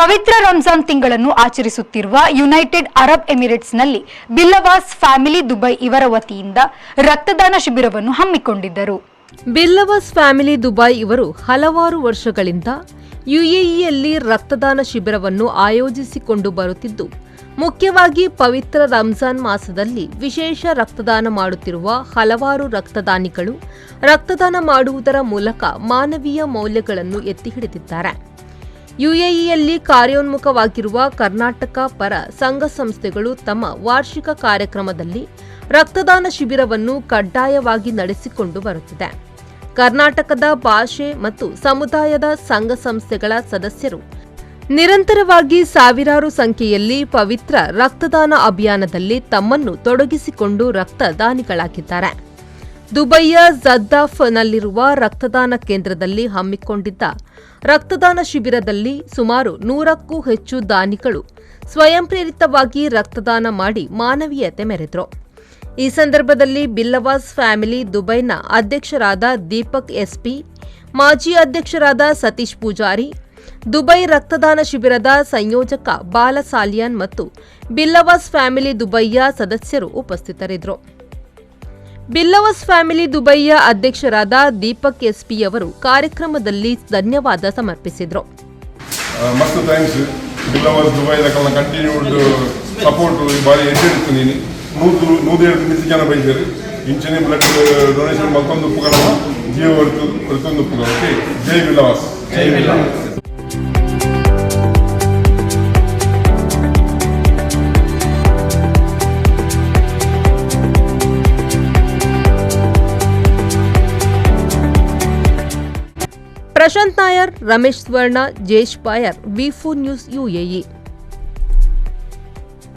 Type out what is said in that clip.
ಪವಿತ್ರ ರಂಜಾನ್ ತಿಂಗಳನ್ನು ಆಚರಿಸುತ್ತಿರುವ United Arab ಎಮಿರೇಟ್ಸ್ನಲ್ಲಿ ಬಿಲ್ಲವಾಸ್ ಫ್ಯಾಮಿಲಿ ದುಬೈ ಇವರ ವತಿಯಿಂದ ರಕ್ತದಾನ ಶಿಬಿರವನ್ನು ಹಮ್ಮಿಕೊಂಡಿದ್ದರು. ಬಿಲ್ಲವಾಸ್ ಫ್ಯಾಮಿಲಿ ದುಬೈ ಇವರು ಹಲವಾರು ವರ್ಷಗಳಿಂದ ಯುಎಇಯಲ್ಲಿ ರಕ್ತದಾನ ಶಿಬಿರವನ್ನು ಆಯೋಜಿಸಿಕೊಂಡು ಬರುತ್ತಿದ್ದು, ಮುಖ್ಯವಾಗಿ ಪವಿತ್ರ ರಂಜಾನ್ ಮಾಸದಲ್ಲಿ ವಿಶೇಷ ರಕ್ತದಾನ ಮಾಡುತ್ತಿರುವ ಹಲವಾರು ರಕ್ತದಾನಿಗಳು ರಕ್ತದಾನ ಮಾಡುವುದರ ಮೂಲಕ ಮಾನವೀಯ ಮೌಲ್ಯಗಳನ್ನು ಎತ್ತಿ ಹಿಡಿದಿದ್ದಾರೆ. ಯುಎಇಯಲ್ಲಿ ಕಾರ್ಯೋನ್ಮುಖವಾಗಿರುವ ಕರ್ನಾಟಕ ಪರ ಸಂಘ ಸಂಸ್ಥೆಗಳು ತಮ್ಮ ವಾರ್ಷಿಕ ಕಾರ್ಯಕ್ರಮದಲ್ಲಿ ರಕ್ತದಾನ ಶಿಬಿರವನ್ನು ಕಡ್ಡಾಯವಾಗಿ ನಡೆಸಿಕೊಂಡು ಬರುತ್ತಿದೆ. ಕರ್ನಾಟಕದ ಭಾಷೆ ಮತ್ತು ಸಮುದಾಯದ ಸಂಘ ಸಂಸ್ಥೆಗಳ ಸದಸ್ಯರು ನಿರಂತರವಾಗಿ ಸಾವಿರಾರು ಸಂಖ್ಯೆಯಲ್ಲಿ ಪವಿತ್ರ ರಕ್ತದಾನ ಅಭಿಯಾನದಲ್ಲಿ ತಮ್ಮನ್ನು ತೊಡಗಿಸಿಕೊಂಡು ರಕ್ತದಾನಿಗಳಾಗಿದ್ದಾರೆ. ದುಬೈಯ ಝದ್ದಾಫ್ನಲ್ಲಿರುವ ರಕ್ತದಾನ ಕೇಂದ್ರದಲ್ಲಿ ಹಮ್ಮಿಕೊಂಡಿದ್ದ ರಕ್ತದಾನ ಶಿಬಿರದಲ್ಲಿ ಸುಮಾರು 100ಕ್ಕೂ ಹೆಚ್ಚು ದಾನಿಗಳು ಸ್ವಯಂ ಪ್ರೇರಿತವಾಗಿ ರಕ್ತದಾನ ಮಾಡಿ ಮಾನವೀಯತೆ ಮೆರೆದರು. ಈ ಸಂದರ್ಭದಲ್ಲಿ ಬಿಲ್ಲವಾಸ್ ಫ್ಯಾಮಿಲಿ ದುಬೈನ ಅಧ್ಯಕ್ಷರಾದ ದೀಪಕ್ ಎಸ್ಪಿ, ಮಾಜಿ ಅಧ್ಯಕ್ಷರಾದ ಸತೀಶ್ ಪೂಜಾರಿ, ದುಬೈ ರಕ್ತದಾನ ಶಿಬಿರದ ಸಂಯೋಜಕ ಬಾಲ ಸಾಲಿಯಾನ್ ಮತ್ತು ಬಿಲ್ಲವಾಸ್ ಫ್ಯಾಮಿಲಿ ದುಬೈಯ ಸದಸ್ಯರು ಉಪಸ್ಥಿತರಿದ್ದರು. ಬಿಲ್ಲವಾಸ್ ಫ್ಯಾಮಿಲಿ ದುಬೈಯ ಅಧ್ಯಕ್ಷರಾದ ದೀಪಕ್ ಎಸ್ಪಿ ಅವರು ಕಾರ್ಯಕ್ರಮದಲ್ಲಿ ಧನ್ಯವಾದ ಸಮರ್ಪಿಸಿದರು. ಮಸ್ತ್ thanks Billavas Dubai continued support ಬಾರಿ ಎಡ್ಡಿತ್ತು ನೀನು 107 ಜನ ಬೈದರು ಇಂಚನೆ ಬ್ಲಡ್ ಡೊನೇಷನ್ ಮತ್ತೊಂದು ಉಪಕರಣ ಜೀವ ಹೊರತೊಂದು ಉಪಕರಣ. ಓಕೆ, ಜೈ ಬಿಲ್ಲವಾಸ್. ಜೈ ಬಿಲ್ಲವಾಸ್. ಪ್ರಶಾಂತ್ ನಾಯರ್, ರಮೇಶ್ ಸ್ವರ್ಣ, ಜೇಶ್ ಪಾಯರ್, ವಿ4 ನ್ಯೂಸ್ ಯುಎಇ.